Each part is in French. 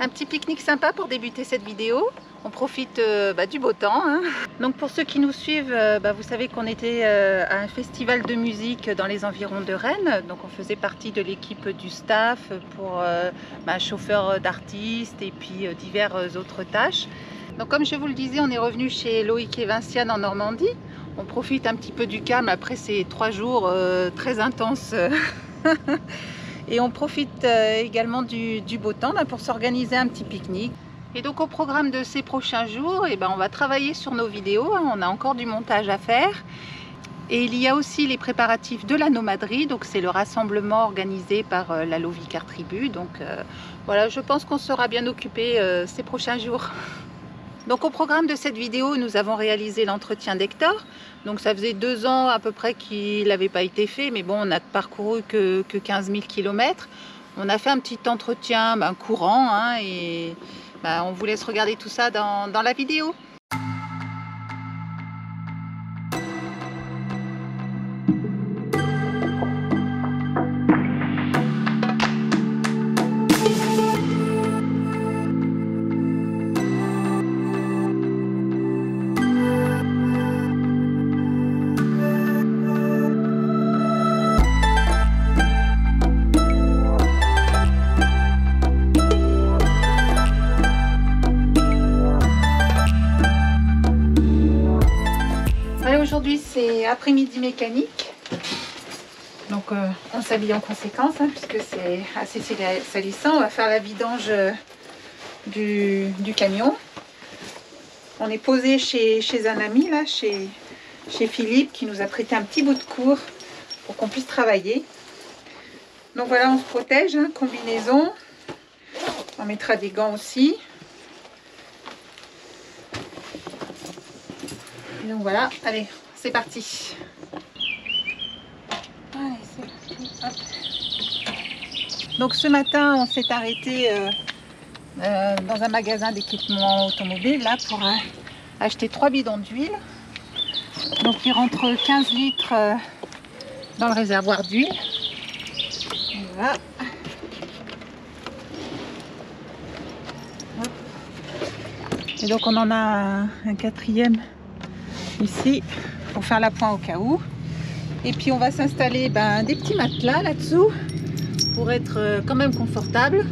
Un petit pique-nique sympa pour débuter cette vidéo. On profite du beau temps, hein. Donc pour ceux qui nous suivent, vous savez qu'on était à un festival de musique dans les environs de Rennes. Donc on faisait partie de l'équipe du staff pour chauffeur d'artistes et puis diverses autres tâches. Donc comme je vous le disais, on est revenu chez Loïc et Vinciane en Normandie. On profite un petit peu du calme après ces 3 jours très intenses. Et on profite également du beau temps pour s'organiser un petit pique-nique. Et donc au programme de ces prochains jours, on va travailler sur nos vidéos. On a encore du montage à faire. Et il y a aussi les préparatifs de la nomaderie. Donc c'est le rassemblement organisé par la Lovicar Tribu. Donc voilà, je pense qu'on sera bien occupé ces prochains jours. Donc au programme de cette vidéo, nous avons réalisé l'entretien d'Hector. Donc ça faisait 2 ans à peu près qu'il n'avait pas été fait, mais bon, on n'a parcouru que 15 000 km. On a fait un petit entretien courant, hein, et on vous laisse regarder tout ça dans la vidéo. Aujourd'hui c'est après-midi mécanique, donc on s'habille en conséquence, hein, puisque c'est assez salissant. On va faire la vidange du camion. On est posé chez un ami, là, chez Philippe, qui nous a prêté un petit bout de cour pour qu'on puisse travailler. Donc voilà, on se protège, hein, combinaison, on mettra des gants aussi. Et donc voilà, allez, c'est parti. Allez, c'est parti. Hop. Donc ce matin, on s'est arrêté dans un magasin d'équipement automobile là pour acheter 3 bidons d'huile. Donc il rentre 15 litres dans le réservoir d'huile. Voilà. Hop. Et donc on en a un 4e ici pour faire l'appoint au cas où. Et puis on va s'installer des petits matelas là-dessous pour être quand même confortable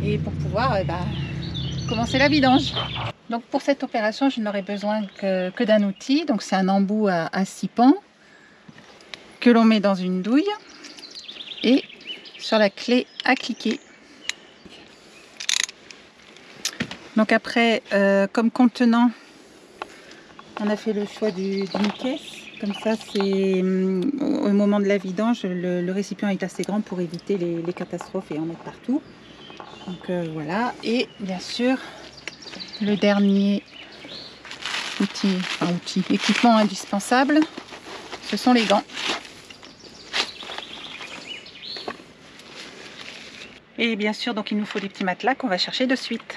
et pour pouvoir commencer la vidange. Donc pour cette opération, je n'aurai besoin que d'un outil. Donc c'est un embout à 6 pans que l'on met dans une douille et sur la clé à cliquer. Donc après, comme contenant, on a fait le choix d'une caisse. Comme ça, c'est au moment de la vidange, le récipient est assez grand pour éviter les catastrophes et en mettre partout. Donc voilà. Et bien sûr, le dernier équipement indispensable, ce sont les gants. Et bien sûr, donc il nous faut des petits matelas qu'on va chercher de suite.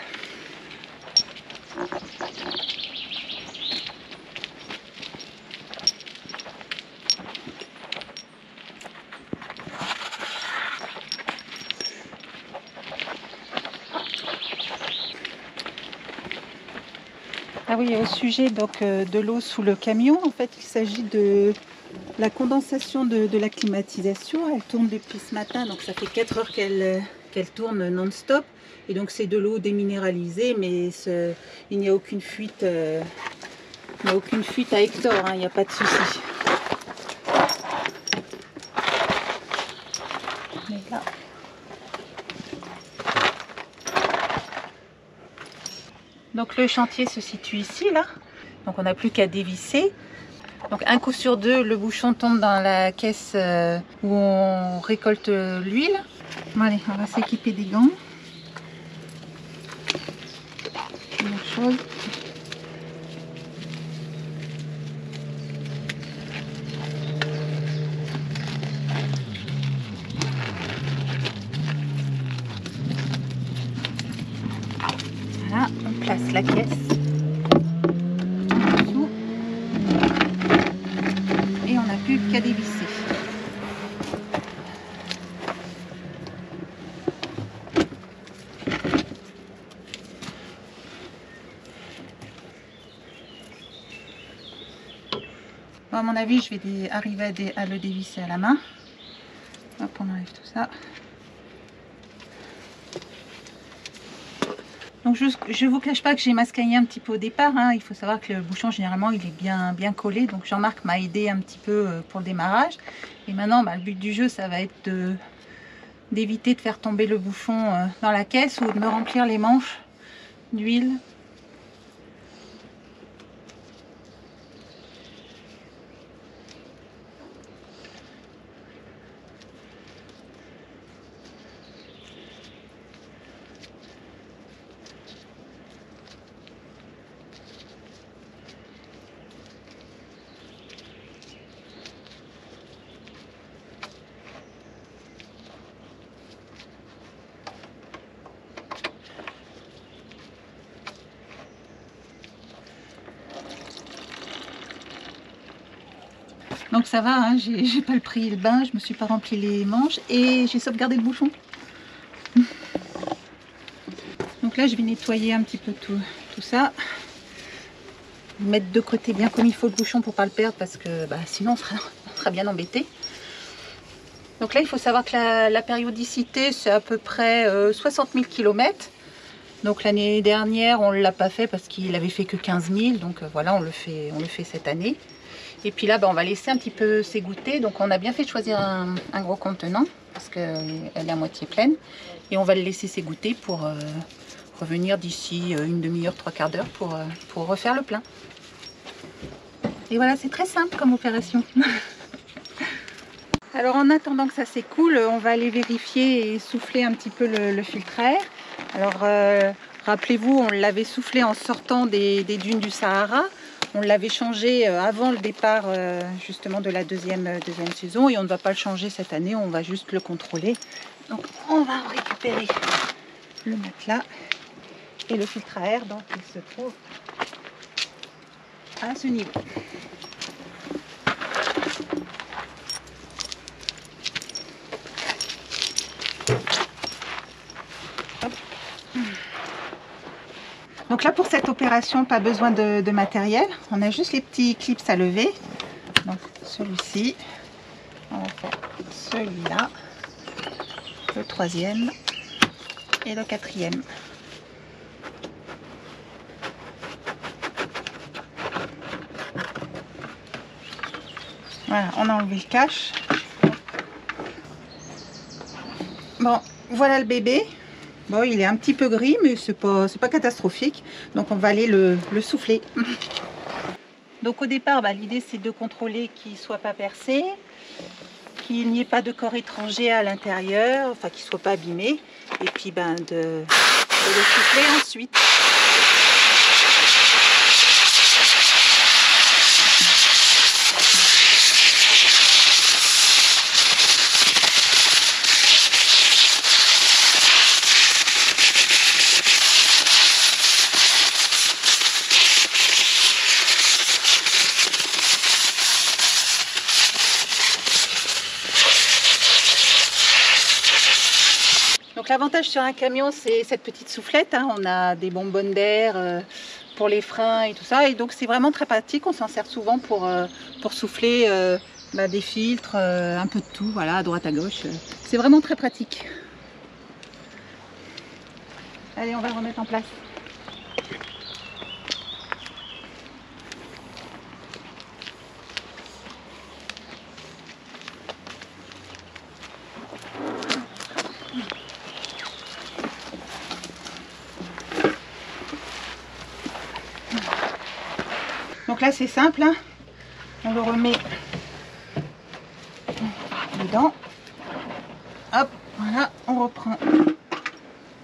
Ah oui, au sujet donc, de l'eau sous le camion, en fait, il s'agit de la condensation de la climatisation. Elle tourne depuis ce matin, donc ça fait 4 heures qu'elle tourne non-stop. Et donc c'est de l'eau déminéralisée, mais il n'y a aucune fuite, à Hector, hein, il n'y a pas de souci. Là. Donc le chantier se situe ici, là. Donc on n'a plus qu'à dévisser. Donc un coup sur 2, le bouchon tombe dans la caisse où on récolte l'huile. Bon, allez, on va s'équiper des gants. Première chose. Voilà, on place la caisse en dessous et on n'a plus qu'à dévisser. À mon avis, je vais arriver à le dévisser à la main. Hop, on enlève tout ça. Donc je vous cache pas que j'ai mascaillé un petit peu au départ, hein. Il faut savoir que le bouchon généralement il est bien collé, donc Jean-Marc m'a aidé un petit peu pour le démarrage. Et maintenant le but du jeu ça va être d'éviter de faire tomber le bouchon dans la caisse ou de me remplir les manches d'huile. Donc ça va, hein, j'ai pas pris le bain, je me suis pas rempli les manches et j'ai sauvegardé le bouchon. Donc là je vais nettoyer un petit peu tout ça. Mettre de côté bien comme il faut le bouchon pour pas le perdre parce que sinon on sera bien embêté. Donc là il faut savoir que la périodicité c'est à peu près 60 000 km. Donc l'année dernière on ne l'a pas fait parce qu'il avait fait que 15 000. Donc voilà, on le fait cette année. Et puis là, on va laisser un petit peu s'égoutter. Donc on a bien fait de choisir un gros contenant parce qu'elle est à moitié pleine. Et on va le laisser s'égoutter pour revenir d'ici une demi-heure, 3/4 d'heure pour refaire le plein. Et voilà, c'est très simple comme opération. Alors en attendant que ça s'écoule, on va aller vérifier et souffler un petit peu le filtre à air. Alors rappelez-vous, on l'avait soufflé en sortant des dunes du Sahara. On l'avait changé avant le départ justement de la deuxième saison et on ne va pas le changer cette année, on va juste le contrôler. Donc on va récupérer le matelas et le filtre à air, donc il se trouve à ce niveau. Hop. Donc là pour cette opération, pas besoin de matériel, on a juste les petits clips à lever. Donc celui-ci, on va faire celui-là, le troisième et le quatrième. Voilà, on a enlevé le cache. Bon, voilà le bébé. Bon, il est un petit peu gris, mais c'est pas catastrophique. Donc on va aller le souffler. Donc au départ, l'idée c'est de contrôler qu'il ne soit pas percé, qu'il n'y ait pas de corps étranger à l'intérieur, enfin qu'il ne soit pas abîmé. Et puis de le souffler ensuite. Donc l'avantage sur un camion, c'est cette petite soufflette, hein. On a des bonbonnes d'air pour les freins et tout ça. Et donc c'est vraiment très pratique, on s'en sert souvent pour souffler des filtres, un peu de tout, voilà, à droite à gauche. C'est vraiment très pratique. Allez, on va le remettre en place. Donc là c'est simple, hein. On le remet dedans. Hop, voilà, on reprend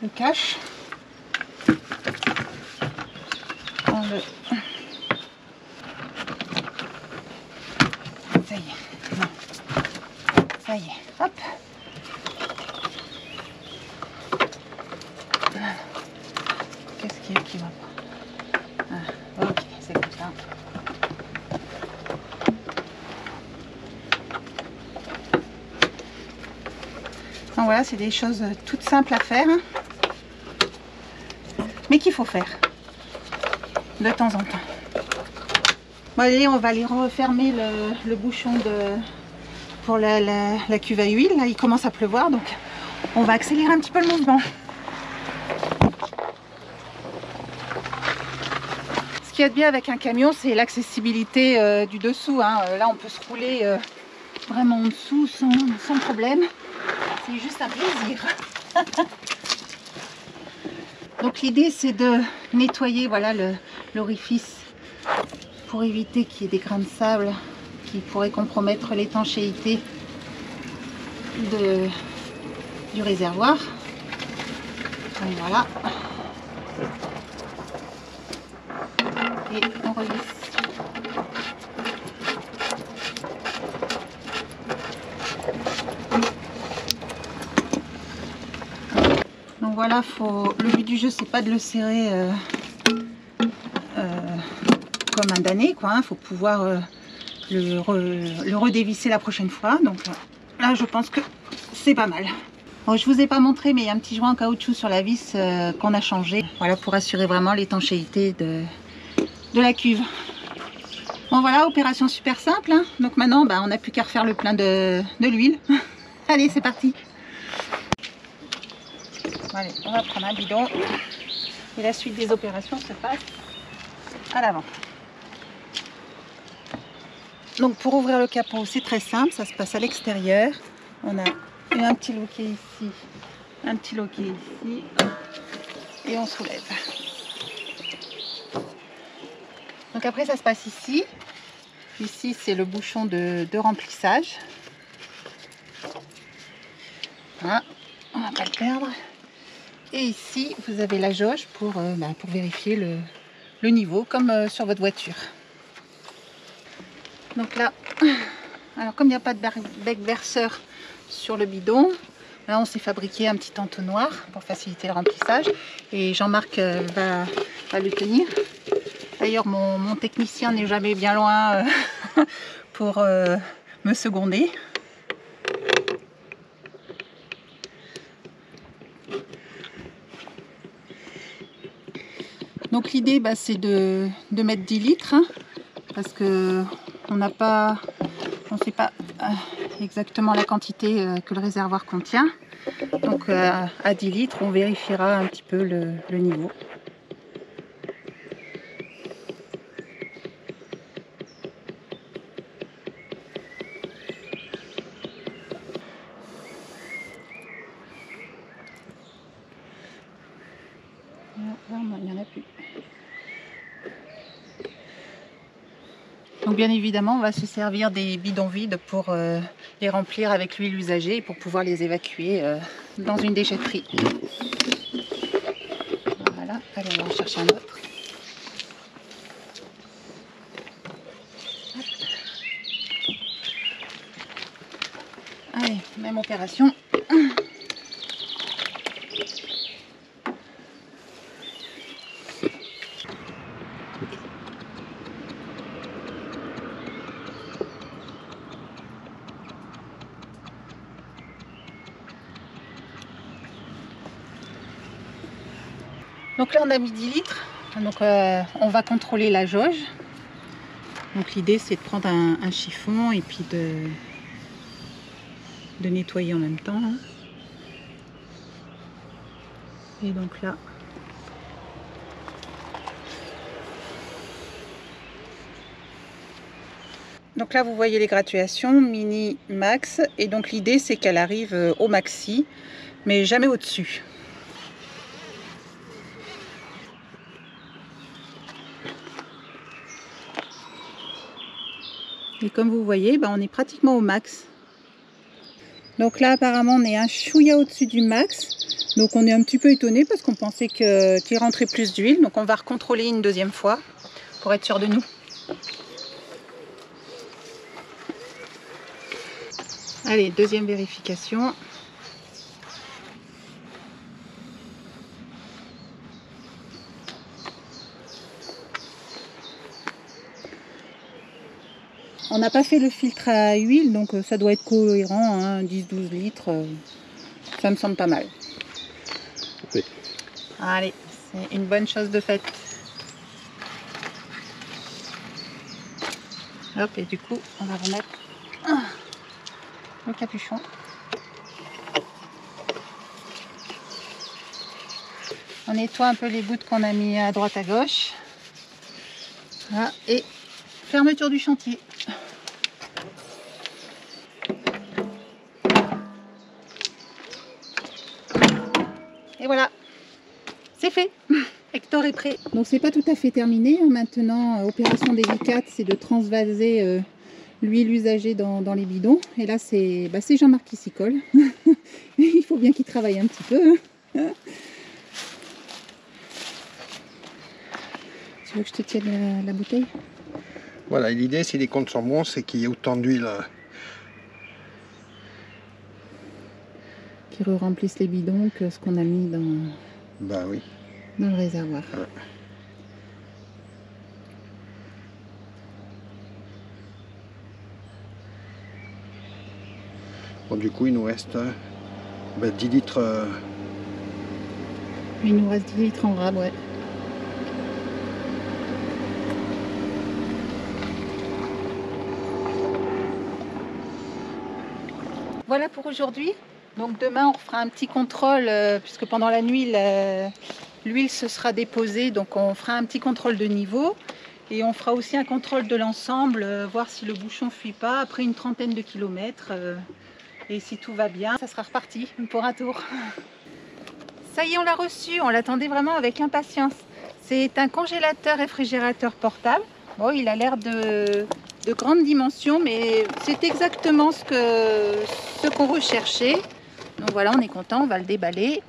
le cache. On le... Ça y est, non. Ça y est, hop. Qu'est-ce qui va pas? Ah, ok, c'est comme ça. Donc voilà, c'est des choses toutes simples à faire, hein, mais qu'il faut faire de temps en temps. Bon, allez, on va aller refermer le bouchon pour la cuve à huile. Là, il commence à pleuvoir, donc on va accélérer un petit peu le mouvement. Ce qu'il y a de bien avec un camion, c'est l'accessibilité du dessous, hein. Là, on peut se rouler vraiment en dessous sans problème. C'est juste un plaisir. Donc l'idée, c'est de nettoyer, voilà, l'orifice pour éviter qu'il y ait des grains de sable qui pourraient compromettre l'étanchéité du réservoir. Donc voilà. Et on revisse. Donc voilà, le but du jeu, c'est pas de le serrer comme un damné, quoi, hein. Faut pouvoir le redévisser la prochaine fois. Donc là, je pense que c'est pas mal. Bon, je vous ai pas montré, mais il y a un petit joint en caoutchouc sur la vis qu'on a changé. Voilà, pour assurer vraiment l'étanchéité de la cuve. Bon voilà, opération super simple, hein. Donc maintenant, on n'a plus qu'à refaire le plein de l'huile. Allez, c'est parti. Allez, on va prendre un bidon. Et la suite des opérations se passe à l'avant. Donc pour ouvrir le capot, c'est très simple, ça se passe à l'extérieur. On a un petit loquet ici, un petit loquet ici, et on soulève. Donc après, ça se passe ici. Ici, c'est le bouchon de remplissage. Voilà, on ne va pas le perdre. Et ici, vous avez la jauge pour vérifier le niveau, comme sur votre voiture. Donc là, alors comme il n'y a pas de bec verseur sur le bidon, là on s'est fabriqué un petit entonnoir pour faciliter le remplissage. Et Jean-Marc va le tenir. D'ailleurs, mon technicien n'est jamais bien loin pour me seconder. Donc l'idée, c'est de mettre 10 litres, hein, parce que on ne sait pas exactement la quantité que le réservoir contient. Donc à 10 litres, on vérifiera un petit peu le niveau. Là, il n'y en a plus. Donc bien évidemment, on va se servir des bidons vides pour les remplir avec l'huile usagée et pour pouvoir les évacuer dans une déchetterie. Voilà, allez, on va en chercher un autre. Hop. Allez, même opération. Donc là on a mis 10 litres, donc on va contrôler la jauge. Donc l'idée c'est de prendre un chiffon et puis de nettoyer en même temps. Et donc là, vous voyez les graduations, mini, max, et donc l'idée c'est qu'elle arrive au maxi, mais jamais au-dessus. Et comme vous voyez, on est pratiquement au max. Donc là apparemment on est un chouïa au-dessus du max. Donc on est un petit peu étonné parce qu'on pensait qu'il rentrait plus d'huile. Donc on va recontrôler une deuxième fois pour être sûr de nous. Allez, deuxième vérification. On n'a pas fait le filtre à huile, donc ça doit être cohérent, hein, 10-12 litres, ça me semble pas mal. Oui. Allez, c'est une bonne chose de faite. Hop, et du coup, on va remettre le capuchon. On nettoie un peu les gouttes qu'on a mis à droite à gauche. Voilà, et fermeture du chantier. Et voilà, c'est fait. Hector est prêt. Donc c'est pas tout à fait terminé. Maintenant, opération délicate, c'est de transvaser l'huile usagée dans les bidons. Et là, c'est Jean-Marc qui s'y colle. Il faut bien qu'il travaille un petit peu. Tu veux que je te tienne la bouteille? Voilà, l'idée, si les comptes sont bons, c'est qu'il y ait autant d'huile. Qui remplissent les bidons que ce qu'on a mis dans, Bah oui. dans le réservoir. Ouais. Bon, du coup, il nous reste 10 litres. Il nous reste 10 litres en rab, ouais. Voilà pour aujourd'hui. Donc demain, on fera un petit contrôle, puisque pendant la nuit, l'huile se sera déposée. Donc on fera un petit contrôle de niveau. Et on fera aussi un contrôle de l'ensemble, voir si le bouchon ne fuit pas après une trentaine de kilomètres. Et si tout va bien, ça sera reparti pour un tour. Ça y est, on l'a reçu. On l'attendait vraiment avec impatience. C'est un congélateur réfrigérateur portable. Bon, il a l'air de grandes dimensions, mais c'est exactement ce qu'on recherchait. Donc voilà, on est content, on va le déballer.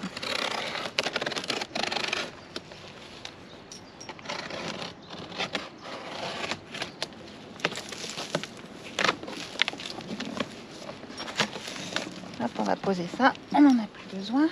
Hop, on va poser ça, on n'en a plus besoin.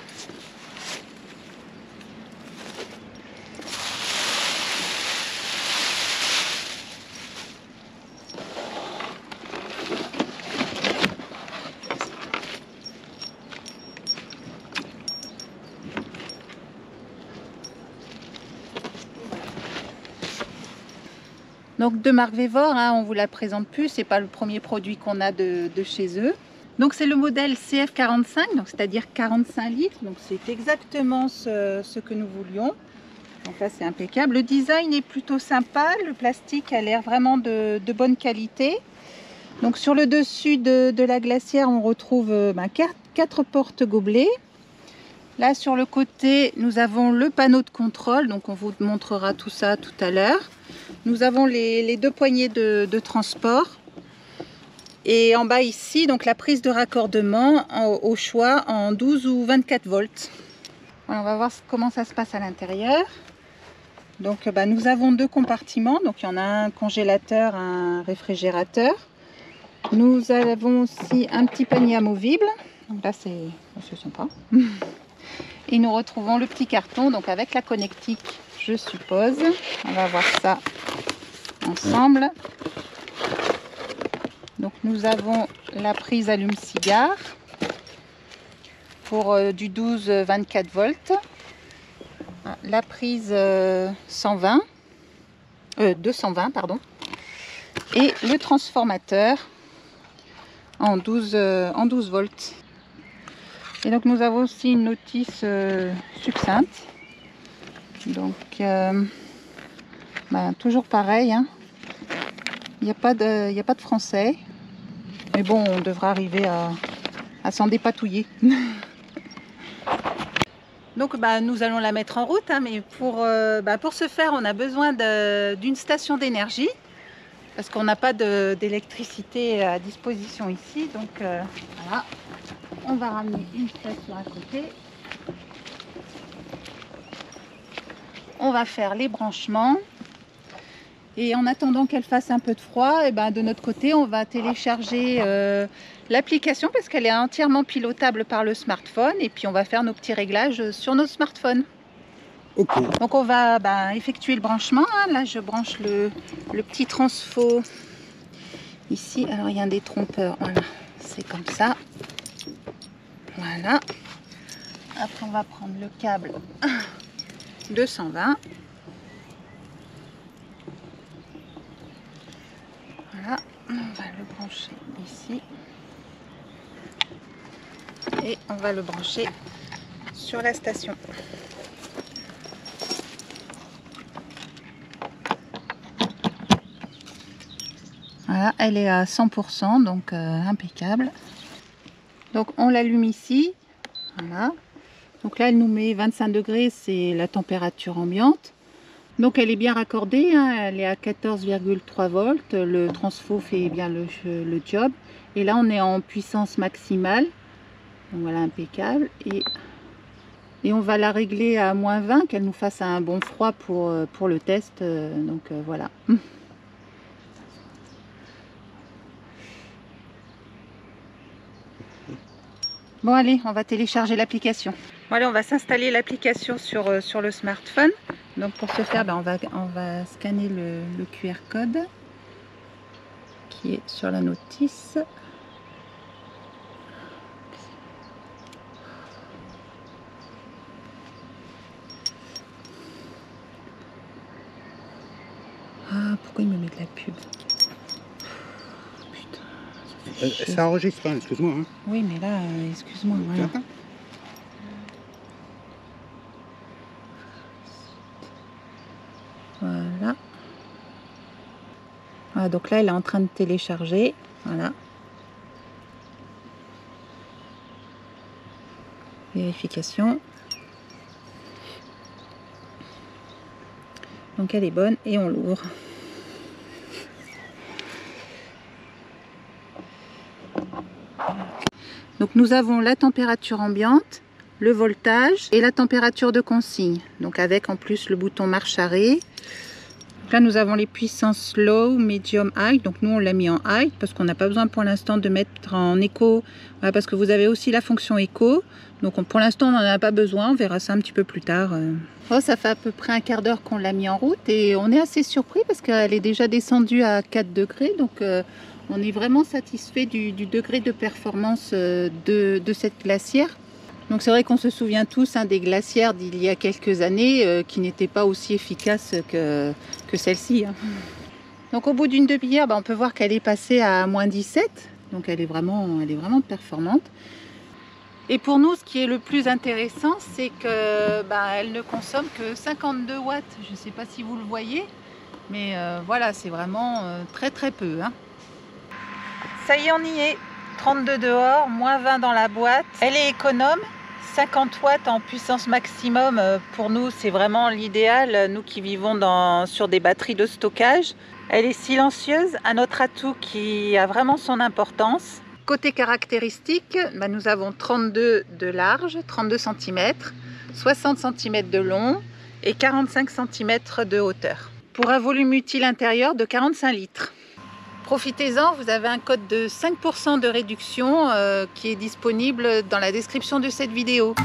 Donc de marque Vévor, hein, on ne vous la présente plus, c'est pas le premier produit qu'on a de chez eux. Donc c'est le modèle CF45, donc c'est-à-dire 45 litres, donc c'est exactement ce que nous voulions. Donc là c'est impeccable. Le design est plutôt sympa, le plastique a l'air vraiment de bonne qualité. Donc sur le dessus de la glacière, on retrouve 4 portes gobelets. Là sur le côté, nous avons le panneau de contrôle, donc on vous montrera tout ça tout à l'heure. Nous avons les 2 poignées de transport. Et en bas ici, donc la prise de raccordement au choix en 12 ou 24 volts. Voilà, on va voir comment ça se passe à l'intérieur. Donc nous avons 2 compartiments, donc il y en a un congélateur, un réfrigérateur. Nous avons aussi un petit panier amovible, donc là c'est sympa. Et nous retrouvons le petit carton, donc avec la connectique, je suppose. On va voir ça ensemble. Donc nous avons la prise allume-cigare pour du 12-24 volts. La prise 220 pardon. Et le transformateur en 12 volts. Et donc nous avons aussi une notice succincte. Donc toujours pareil, hein. Il n'y a pas de français. Mais bon, on devra arriver à s'en dépatouiller. Donc nous allons la mettre en route, hein, mais pour ce faire, on a besoin d'une station d'énergie. Parce qu'on n'a pas d'électricité à disposition ici. Donc voilà, on va ramener une station à côté. On va faire les branchements. Et en attendant qu'elle fasse un peu de froid, et de notre côté, on va télécharger l'application parce qu'elle est entièrement pilotable par le smartphone. Et puis on va faire nos petits réglages sur nos smartphones. Okay. Donc on va effectuer le branchement. Hein. Là, je branche le petit transfo ici. Alors il y a un détrompeur. Voilà, c'est comme ça. Voilà. Après, on va prendre le câble 220. Voilà. brancher ici. Et on va le brancher sur la station. Voilà, elle est à 100%, donc impeccable. Donc on l'allume ici. Voilà. Donc là, elle nous met 25 degrés, c'est la température ambiante. Donc elle est bien raccordée, hein, elle est à 14,3 volts. Le transfo fait bien le job. Et là, on est en puissance maximale. Donc voilà, impeccable. Et on va la régler à moins 20, qu'elle nous fasse un bon froid pour le test. Voilà. Bon allez, on va télécharger l'application. Bon allez, on va s'installer l'application sur le smartphone. Donc pour ce faire, on va scanner le QR code qui est sur la notice. Ah, pourquoi il me met de la pub? Putain. Ça enregistre, hein, excuse-moi. Hein. Oui, mais là, excuse-moi. Voilà. Voilà. Voilà. Donc là, elle est en train de télécharger. Voilà. Vérification. Donc elle est bonne et on l'ouvre. Donc nous avons la température ambiante, le voltage et la température de consigne. Donc avec en plus le bouton marche arrêt. Donc là nous avons les puissances low, medium, high. Donc nous on l'a mis en high parce qu'on n'a pas besoin pour l'instant de mettre en écho. Voilà, parce que vous avez aussi la fonction écho. Donc pour l'instant on n'en a pas besoin, on verra ça un petit peu plus tard. Oh, ça fait à peu près un quart d'heure qu'on l'a mis en route et on est assez surpris parce qu'elle est déjà descendue à 4 degrés. Donc on est vraiment satisfait du degré de performance de cette glacière. Donc c'est vrai qu'on se souvient tous des glacières d'il y a quelques années qui n'étaient pas aussi efficaces que celle-ci. Hein. Donc au bout d'une demi-heure, on peut voir qu'elle est passée à moins 17. Donc elle est vraiment performante. Et pour nous, ce qui est le plus intéressant, c'est que elle ne consomme que 52 watts. Je ne sais pas si vous le voyez, mais voilà, c'est vraiment très très peu. Hein. Ça y est, on y est. 32 dehors, moins 20 dans la boîte. Elle est économe, 50 watts en puissance maximum. Pour nous, c'est vraiment l'idéal, nous qui vivons sur des batteries de stockage. Elle est silencieuse, un autre atout qui a vraiment son importance. Côté caractéristiques, nous avons 32 de large, 32 cm, 60 cm de long et 45 cm de hauteur. Pour un volume utile intérieur de 45 litres. Profitez-en, vous avez un code de 5% de réduction qui est disponible dans la description de cette vidéo.